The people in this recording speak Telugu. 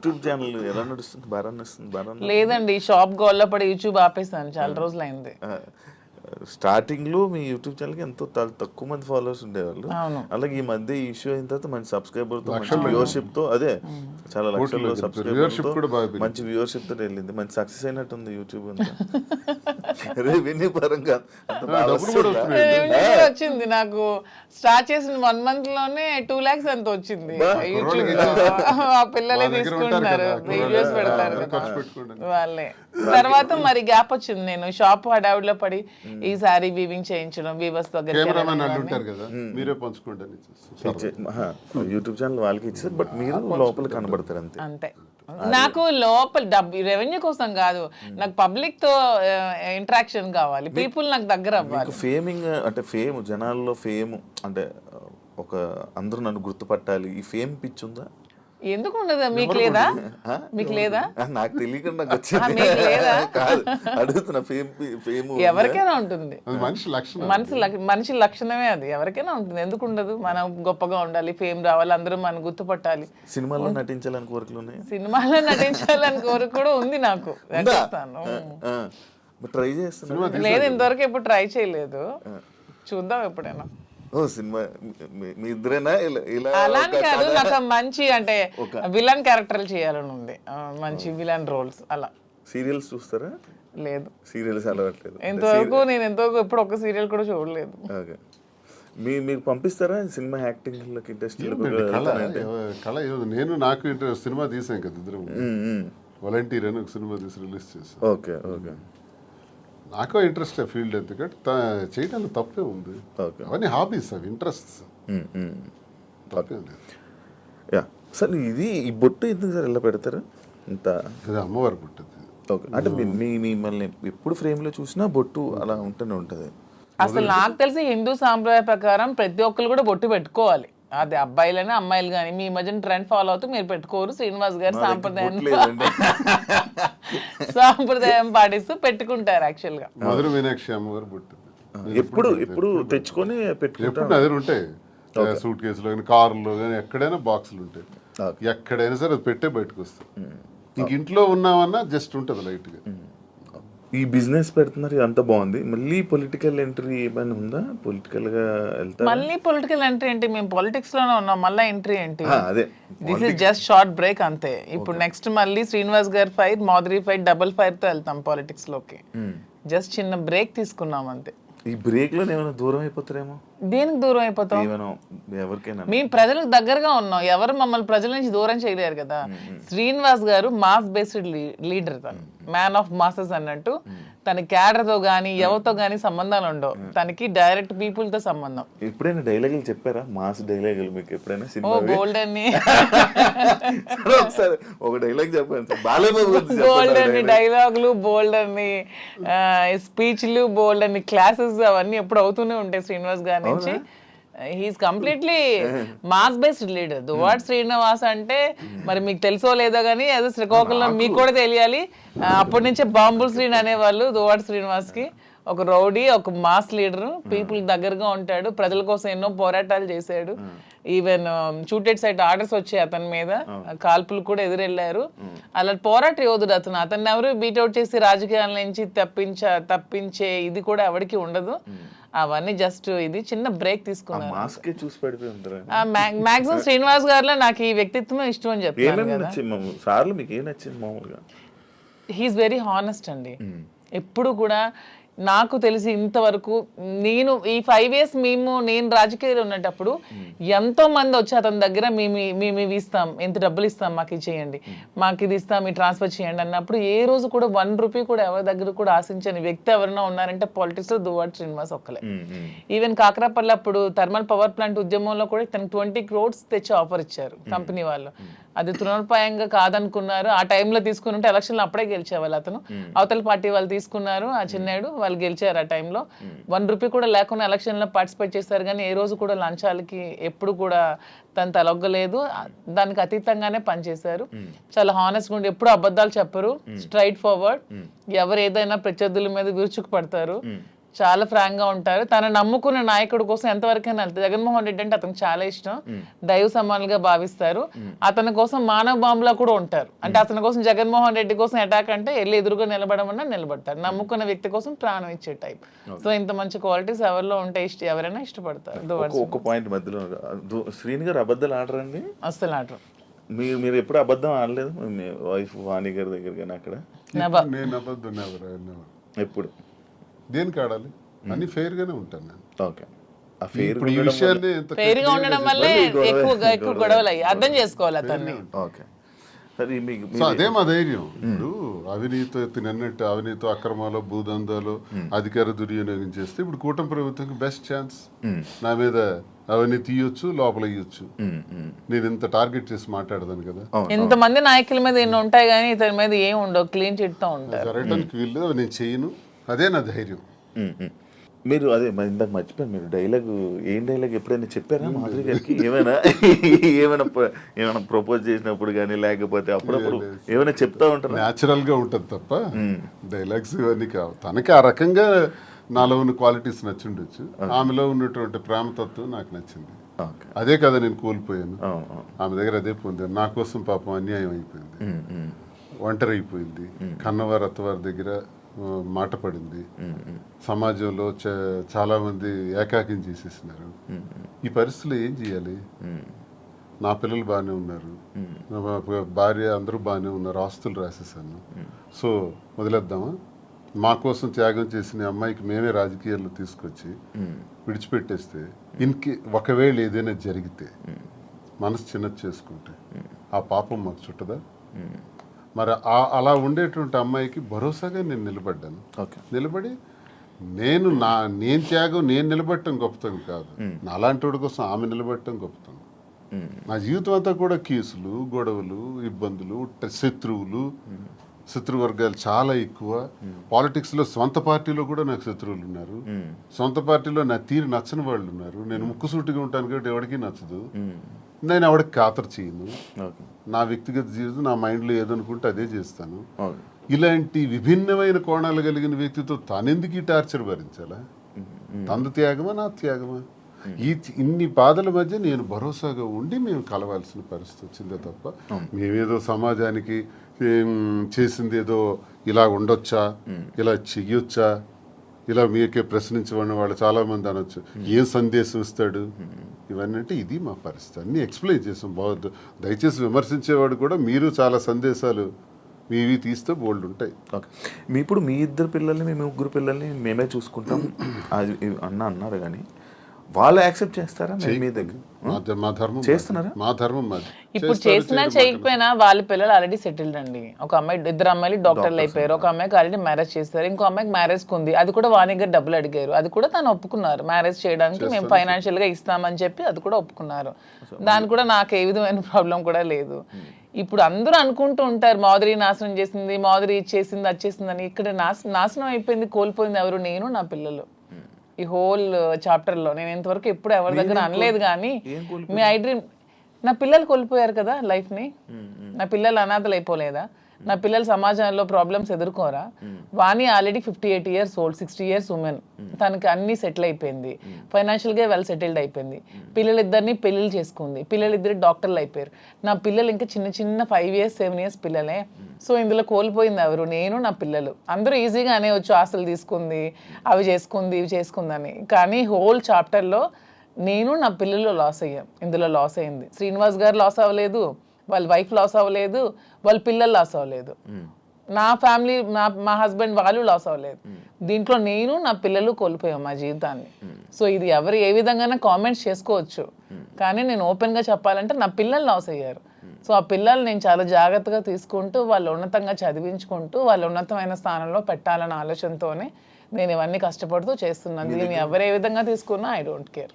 యూట్యూబ్ ఛానల్ ఎలా నడుస్తుంది? బాగా నడుస్తుంది? లేదండి, షాప్ గోల్లా పడి యూట్యూబ్ ఆపేసాను, చాలా రోజులు అయింది. స్టార్టింగ్ లో మీ యూట్యూబ్ ఛానల్ కి ఎంతో తక్కువ మంది ఫాలోవర్స్ ఉండేవాళ్ళు. అలాగే ఈ మధ్య ఈ ఇష్యూ అయిన తర్వాత మంచి సబ్స్క్రైబర్ తో, మంచి వ్యూవర్షిప్ తో, అదే చాలా లక్షల్లో సబ్స్క్రైబర్ తో, మంచి వ్యూవర్షిప్ తో వెళ్ళింది. మంచి సక్సెస్ అయినట్టుంది యూట్యూబ్ అంతా. రెవెన్యూ పరంగా వచ్చింది నాకు. స్టార్ట్ చేసిన 1 month లోనే 2 lakhs అంత వచ్చింది యూట్యూబ్ లో. ఆ పిల్లలే తీసుకుంటున్నారు, వీడియోస్ పెడతారు వాళ్ళే. తర్వాత మరి గ్యాప్ వచ్చింది, నేను షాప్ హడావుడిలో పడి ఈ సారీ వీవింగ్ చేయించడం, వీవర్స్ దగ్గర యూట్యూబ్ ఛానల్ వాళ్ళకి ఇచ్చారు, బట్ మీరు లోపల కనబడతారు అంతే. అంతే. నాకు లోపల రెవెన్యూ కోసం కాదు, నాకు పబ్లిక్ తో ఇంటరాక్షన్ కావాలి, పీపుల్ నాకు దగ్గర అవ్వాలి. ఫేమింగ్ అంటే ఫేమ్, జనాల్లో ఫేమ్ అంటే ఒక అందరూ నన్ను గుర్తుపట్టాలి, ఈ ఫేమ్ పిచ్చి ఉందా? ఎందుకు ఉండదు? మీకు లేదా? మీకు లేదా? నాకు తెలియకుండా నాకు వచ్చింది. అడుగుతున్నా. ఫేమ్ ఎవరికైనా ఉంటుంది, మనిషి లక్షణమే అది, ఎవరికైనా ఉంటుంది. ఎందుకు ఉండదు? మనం గొప్పగా ఉండాలి, ఫేమ్ రావాలి, అందరూ మనం గుర్తుపట్టాలి. సినిమాలో నటించాలని కోరికలు ఉన్నాయి? సినిమాలో నటించాలని కోరిక కూడా ఉంది నాకు. ట్రై చేస్తున్నా. లేదు, ఇంతవరకు ఎప్పుడు ట్రై చేయలేదు, చూద్దాం ఎప్పుడైనా. సినిమా మీ ఇద్దరేనా? అలానే కాదు, నాకు మంచి అంటే విలన్ క్యారెక్టర్లు చేయాలని ఉంది, మంచి విలన్ రోల్స్. అలా. సీరియల్స్ చూస్తారా? లేదు, సీరియల్స్ అలవాట్లేదు. నేను ఎంతవరకు ఎప్పుడు ఒక సీరియల్ కూడా చూడలేదు. మీరు పంపిస్తారా సినిమా యాక్టింగ్ ఇంట్రెస్ట్? నాకు ఇంట్రెస్ట్. సినిమా తీసాం కదా ఇద్దరు, వాలంటీర్ అని ఒక సినిమా తీసి రిలీజ్ చేసాం. Okay okay. నాకు ఇంట్రెస్ట్ ఫీల్డ్, ఎందుకంటే చేయడానికి తప్పే ఉంది. అవన్నీ హాబీస్, అవి ఇంట్రెస్ట్, తప్పే ఉంది. సార్ ఇది ఈ బొట్టు ఎందుకు సార్ ఇలా పెడతారు? ఇంత అమ్మవారి బొట్టు. ఓకే. అంటే మిమ్మల్ని ఎప్పుడు ఫ్రేమ్లో చూసినా బొట్టు అలా ఉంటూనే ఉంటుంది. అసలు నాకు తెలిసి హిందూ సాంప్రదాయ ప్రకారం ప్రతి ఒక్కరు కూడా బొట్టు పెట్టుకోవాలి, అది అబ్బాయిలైనా అమ్మాయిలు కానీ. మీ మధ్యన ట్రెండ్ ఫాలో అవుతూ మీరు పెట్టుకోరు, శ్రీనివాస్ గారు సాంప్రదాయం పాటిస్తూ పెట్టుకుంటారు. యాక్చువల్ గా మధుర మీనాక్షి అమ్మవారు బొట్టు ఎప్పుడు తెచ్చుకొని పెట్టుకుంటారు. అదే ఉంటాయి సూట్ కేసులో కానీ, కారులో కానీ, ఎక్కడైనా బాక్సులు ఉంటాయి. ఎక్కడైనా సరే అది పెట్టే బయటకు వస్తాయి. ఇంక ఇంట్లో ఉన్నామన్నా జస్ట్ ఉంటుంది లైట్ గా. ఈ బిజినెస్ పెడుతున్నారు, అంత బాగుంది. మళ్ళీ పొలిటికల్ ఎంట్రీ ఏమైనా ఉందా? పొలిటికల్ గా వెళ్తారు? మళ్ళీ పొలిటికల్ ఎంట్రీ ఏంటి? మేము పాలిటిక్స్ లోనే ఉన్నాం, మళ్ళీ ఎంట్రీ ఏంటి? అదే, this is just short break అంతే. ఇప్పుడు నెక్స్ట్ మళ్ళీ శ్రీనివాస్ గారి fire, Madhuri fire, double fire తో వెళ్తాం పాలిటిక్స్ లోకి. జస్ట్ చిన్న బ్రేక్ తీసుకున్నాం అంతే. ఈ బ్రేక్ లో ఏమైనా దూరం అయిపోతారేమో? దేనికి దూరం అయిపోతాం? ఎవరికైనా మేము ప్రజలకు దగ్గరగా ఉన్నాం, ఎవరు మమ్మల్ని ప్రజల నుంచి దూరం చేయలేరు కదా. శ్రీనివాస్ గారు మాస్ బేస్డ్ లీడర్, తను మ్యాన్ ఆఫ్ మాసెస్ అన్నట్టు. తన క్యాడర్ తో గానీ ఎవరితో గానీ సంబంధాలు ఉండవు, తనకి డైరెక్ట్ పీపుల్ తో సంబంధం. ఎప్పుడైనా డైలాగులు చెప్పారా? మాస్ డైలాగులు మీకు ఎప్పుడైనా? ఓ గోల్డ్ అని ఒకసారి ఒక డైలాగ్ చెప్పండి. గోల్డ్ అని డైలాగులు, బోల్డ్ అని స్పీచ్లు, బోల్డ్ అని క్లాసెస్, అవన్నీ ఎప్పుడు అవుతూనే ఉంటాయి శ్రీనివాస్ గారి నుంచి. He is completely mass based leader. Duvvada Srinivas అంటే మరి మీకు తెలుసో లేదో కానీ అది శ్రీకాకుళం మీకు కూడా తెలియాలి. అప్పటి నుంచే బాంబుల్ శ్రీని అనేవాళ్ళు దువ్వాడ శ్రీనివాస్ కి. ఒక రౌడీ, ఒక మాస్ లీడర్, పీపుల్ దగ్గరగా ఉంటాడు, ప్రజల కోసం ఎన్నో పోరాటాలు చేశాడు. ఈవెన్ షూటెడ్ సైట్ ఆర్డర్స్ వచ్చాయి అతని మీద, కాల్పులు కూడా ఎదురెళ్లారు. అలా పోరాట యోధుడు అతను. అతన్ని ఎవరు బీట్అవుట్ చేసి రాజకీయాల నుంచి తప్పించే ఇది కూడా ఎవరికి ఉండదు. అవన్నీ జస్ట్ ఇది చిన్న బ్రేక్ తీసుకున్నారు. మాక్సిమం శ్రీనివాస్ గారిలో నాకు ఈ వ్యక్తిత్వం ఇష్టం అని చెప్తాను. హీఈస్ వెరీ హానెస్ట్ అండి. ఎప్పుడు కూడా నాకు తెలిసి ఇంతవరకు నేను ఈ 5 years నేను రాజకీయాలు ఉన్నప్పుడు ఎంతో మంది వచ్చి అతని దగ్గర మేము ఇస్తాం, ఎంత డబ్బులు ఇస్తాం, మాకు ఇది చేయండి, మాకు ఇది ఇస్తాం, ఈ ట్రాన్స్ఫర్ చేయండి అన్నప్పుడు ఏ రోజు కూడా 1 రూపీ కూడా ఎవరి దగ్గర కూడా ఆశించని వ్యక్తి ఎవరైనా ఉన్నారంటే పాలిటిక్స్ లో దువ్వాడ శ్రీనివాస్ ఒక్కలే. ఈవెన్ కాకరాపల్లి అప్పుడు థర్మల్ పవర్ ప్లాంట్ ఉద్యమంలో కూడా తనకు 20 crores తెచ్చి ఆఫర్ ఇచ్చారు కంపెనీ వాళ్ళు. అది తృణోపాయంగా కాదనుకున్నారు. ఆ టైంలో తీసుకుని ఉంటే ఎలక్షన్లో అప్పుడే గెలిచేవాళ్ళు. అతను అవతల పార్టీ వాళ్ళు తీసుకున్నారు, ఆ చిన్నాడు వాళ్ళు గెలిచారు. ఆ టైంలో 1 రూపీ కూడా లేకుండా ఎలక్షన్లో పార్టిసిపేట్ చేశారు. కానీ ఏ రోజు కూడా లంచాలకి ఎప్పుడు కూడా తను తలొగ్గలేదు. దానికి అతీతంగానే పనిచేశారు. చాలా హానెస్ట్గా ఉండి ఎప్పుడు అబద్ధాలు చెప్పరు, స్ట్రైట్ ఫార్వర్డ్. ఎవరు ఏదైనా ప్రత్యర్థుల మీద విరుచుకు పడతారు, చాలా ఫ్రాంక్ గా ఉంటారు. తన నమ్ముకున్న నాయకుడి కోసం ఎంతవరకైనా వెళ్తారు. జగన్మోహన్ రెడ్డి అంటే అతనికి చాలా ఇష్టం, దైవ సమానులుగా భావిస్తారు. అతని కోసం మానవ బాంబులా కూడా ఉంటారు. అంటే అతని కోసం జగన్మోహన్ రెడ్డి కోసం అటాక్ అంటే వెళ్ళి ఎదురుగా నిలబడమన్నా నిలబడతారు. నమ్ముకున్న వ్యక్తి కోసం ప్రాణం ఇచ్చే టైప్. సో ఇంత మంచి క్వాలిటీస్ ఎవరిలో ఉంటే ఎవరైనా ఇష్టపడతారు. ఒక పాయింట్ మధ్యలో శ్రీని గారు అబద్ధాలు ఆడరండి? అస్సలు ఆడరు. మీరు ఎప్పుడు అబద్ధం ఆడలేదు మీ వైఫ్ వాణి గారి దగ్గర కానీ అక్కడ? నేను అబద్ధం ఎప్పుడు? దేనికి ఆడాలి? అన్ని ఫెయిర్ గానే ఉంటాను నేను. ఓకే. ఇప్పుడు ఈ విషయాన్ని ఫెయిర్ గా ఉండడం వల్లే ఎక్కువ గొడవలు అయ్యి అర్థం చేసుకోవాలి అతన్ని. ఓకే. సరే మీకు సో అదే మా ధైర్యం. ఇప్పుడు అవినీతి అవినీతి అక్రమాలు భూదందాలు అధికార దుర్వినియోగం చేస్తే ఇప్పుడు కూటమి ప్రభుత్వంకి బెస్ట్ ఛాన్స్. నా మీద అవినీతి తీయొచ్చు, లోపల ఇయ్యొచ్చు. నేను ఇంత టార్గెట్ చేసి మాట్లాడదాను కదా. ఇంతమంది నాయకుల మీద ఎన్ని ఉంటాయి కానీ ఇతని మీద ఏం ఉండవు, క్లీన్ చిట్ తో ఉంటారు. జరగడానికి వీళ్ళు నేను చేయను, అదే నా ధైర్యం. మీరు అదే ఇందాక మర్చిపోయాను, మీరు ఏం డైలాగ్ ఎప్పుడైనా చెప్పారా మాధురి గారికి? ఏమైనా ప్రపోజ్ చేసినప్పుడు కానీ లేకపోతే అప్పుడప్పుడు ఏమైనా చెప్తా ఉంటారు? న్యాచురల్ గా ఉంటుంది తప్ప డైలాగ్స్ ఇవన్నీ కావు. తనకి ఆ రకంగా నాలో ఉన్న క్వాలిటీస్ నచ్చుండొచ్చు. ఆమెలో ఉన్నటువంటి ప్రేమతత్వం నాకు నచ్చింది. అదే కదా నేను కోల్పోయాను. ఆమె దగ్గర అదే పొందాను. నా కోసం పాపం అన్యాయం అయిపోయింది, ఒంటరి అయిపోయింది, కన్నవారి అత్తవారి దగ్గర మాట పడింది. సమాజంలో చాలా మంది ఏకాకిం చేసేసినారు. ఈ పరిస్థితుల్లో ఏం చేయాలి? నా పిల్లలు బాగానే ఉన్నారు, నా భార్య అందరూ బాగానే ఉన్నారు, ఆస్తులు రాసేసాను. సో వదిలేద్దామా? మా కోసం త్యాగం చేసిన అమ్మాయికి మేమే రాజకీయాల్లో తీసుకొచ్చి విడిచిపెట్టేస్తే ఒకవేళ ఏదైనా జరిగితే మనసు చిన్నది చేసుకుంటే ఆ పాపం మాకు చుట్టదా? మరి అలా ఉండేటువంటి అమ్మాయికి భరోసాగా నేను నిలబడ్డాను. నిలబడి నేను త్యాగం నేను నిలబడటం గొప్పతనం కాదు, నాలాంటి వాడి కోసం ఆమె నిలబడటం గొప్పతనం. నా జీవితం అంతా కూడా కేసులు, గొడవలు, ఇబ్బందులు, శత్రువర్గాలు చాలా ఎక్కువ. పాలిటిక్స్లో సొంత పార్టీలో కూడా నాకు శత్రువులు ఉన్నారు. సొంత పార్టీలో నా తీరు నచ్చని వాళ్ళు ఉన్నారు. నేను ముక్కుసూటిగా ఉంటాను కాబట్టి ఎవరికి నచ్చదు. నేను ఎవరికి ఖాతరు చేయను. నా వ్యక్తిగత జీవితం నా మైండ్లో ఏదనుకుంటే అదే చేస్తాను. ఇలాంటి విభిన్నమైన కోణాలు కలిగిన వ్యక్తితో తానెందుకు ఈ టార్చర్ భరించాలా? తంద త్యాగమా నా త్యాగమా? ఇన్ని బాధల మధ్య నేను భరోసాగా ఉండి మేము కలవాల్సిన పరిస్థితి వచ్చిందే తప్ప మేమేదో సమాజానికి చేసింది ఏదో ఇలా ఉండొచ్చా, ఇలా చెయ్యొచ్చా, ఇలా మీకే ప్రశ్నించబడిన వాళ్ళు చాలా మంది అనొచ్చు, ఏం సందేశం ఇస్తాడు ఇవన్నీ అంటే ఇది మా పరిస్థితి. అన్నీ ఎక్స్ప్లెయిన్ చేసాం. బాగుంది, దయచేసి విమర్శించేవాడు కూడా మీరు చాలా సందేశాలు మీవి తీస్తే బోల్డ్ ఉంటాయి. ఓకే. ఇప్పుడు మీ ఇద్దరు పిల్లల్ని మీ ముగ్గురు పిల్లల్ని మేమే చూసుకుంటాం అది అన్నారు కానీ వాళ్ళు యాక్సెప్ట్ చేస్తారా? మీ దగ్గర మా ధర్మం చేస్తున్నారా? మా ధర్మం మాది. ఇప్పుడు చేసినా చేయకపోయినా వాళ్ళ పిల్లలు ఆల్రెడీ సెటిల్డ్ అండి. ఒక అమ్మాయి, ఇద్దరు అమ్మాయిలు డాక్టర్లు అయిపోయారు. ఒక అమ్మాయికి ఆల్రెడీ మ్యారేజ్ చేస్తారు, ఇంకో అమ్మాయికి మ్యారేజ్ ఉంది. అది కూడా వాణి గారు డబ్బులు అడిగారు, అది కూడా తను ఒప్పుకున్నారు. మ్యారేజ్ చేయడానికి మేము ఫైనాన్షియల్ గా ఇస్తామని చెప్పి అది కూడా ఒప్పుకున్నారు. దాని కూడా నాకు ఏ విధమైన ప్రాబ్లం కూడా లేదు. ఇప్పుడు అందరూ అనుకుంటూ ఉంటారు మాధురి నాశనం చేసింది, మాధురి ఇచ్చేసింది, వచ్చేసింది అని. ఇక్కడ నాశనం అయిపోయింది, కోల్పోయింది ఎవరు? నేను, నా పిల్లలు. ఈ హోల్ చాప్టర్ లో నేను ఇంతవరకు ఎప్పుడు ఎవరి దగ్గర అనలేదు కానీ మీ ఐ డ్రీమ్, నా పిల్లలు కోల్పోయారు కదా లైఫ్ ని. నా పిల్లలు అనాథలు అయిపోలేదా? నా పిల్లలు సమాజంలో ప్రాబ్లమ్స్ ఎదుర్కోరా? Vani already 58 years old, 60 years women. తనకి అన్ని సెటిల్ అయిపోయింది, ఫైనాన్షియల్ గా వెల్ సెటిల్డ్ అయిపోయింది. పిల్లలిద్దరిని పెళ్లిళ్ళు చేసుకుంది, పిల్లలిద్దరు డాక్టర్లు అయిపోయారు. నా పిల్లలు ఇంకా చిన్న 5 years 7 years పిల్లలే. సో ఇందులో కోల్పోయింది ఎవరు? నేను, నా పిల్లలు. అందరూ ఈజీగా అనేవచ్చు ఆస్తులు తీసుకుంది, అవి చేసుకుంది, ఇవి చేసుకుందని. కానీ హోల్ చాప్టర్లో నేను, నా పిల్లలు లాస్ అయ్యాం. ఇందులో లాస్ అయింది శ్రీనివాస్ గారు లాస్ అవ్వలేదు, వాళ్ళ వైఫ్ లాస్ అవ్వలేదు, వాళ్ళ పిల్లలు లాస్ అవ్వలేదు, నా ఫ్యామిలీ మా హస్బెండ్ వాళ్ళు లాస్ అవ్వలేదు. దీంట్లో నేను, నా పిల్లలు కోల్పోయాం మా జీవితాన్ని. సో ఇది ఎవరు ఏ విధంగా కామెంట్స్ చేసుకోవచ్చు, కానీ నేను ఓపెన్ గా చెప్పాలంటే నా పిల్లలు లాస్ అయ్యారు. సో ఆ పిల్లలు నేను చాలా జాగ్రత్తగా తీసుకుంటూ వాళ్ళు ఉన్నతంగా చదివించుకుంటూ వాళ్ళు ఉన్నతమైన స్థానంలో పెట్టాలన్న ఆలోచనతోనే నేను ఇవన్నీ కష్టపడుతూ చేస్తున్నాను. దీన్ని ఎవరు ఏ విధంగా తీసుకున్నా ఐ డోంట్ కేర్.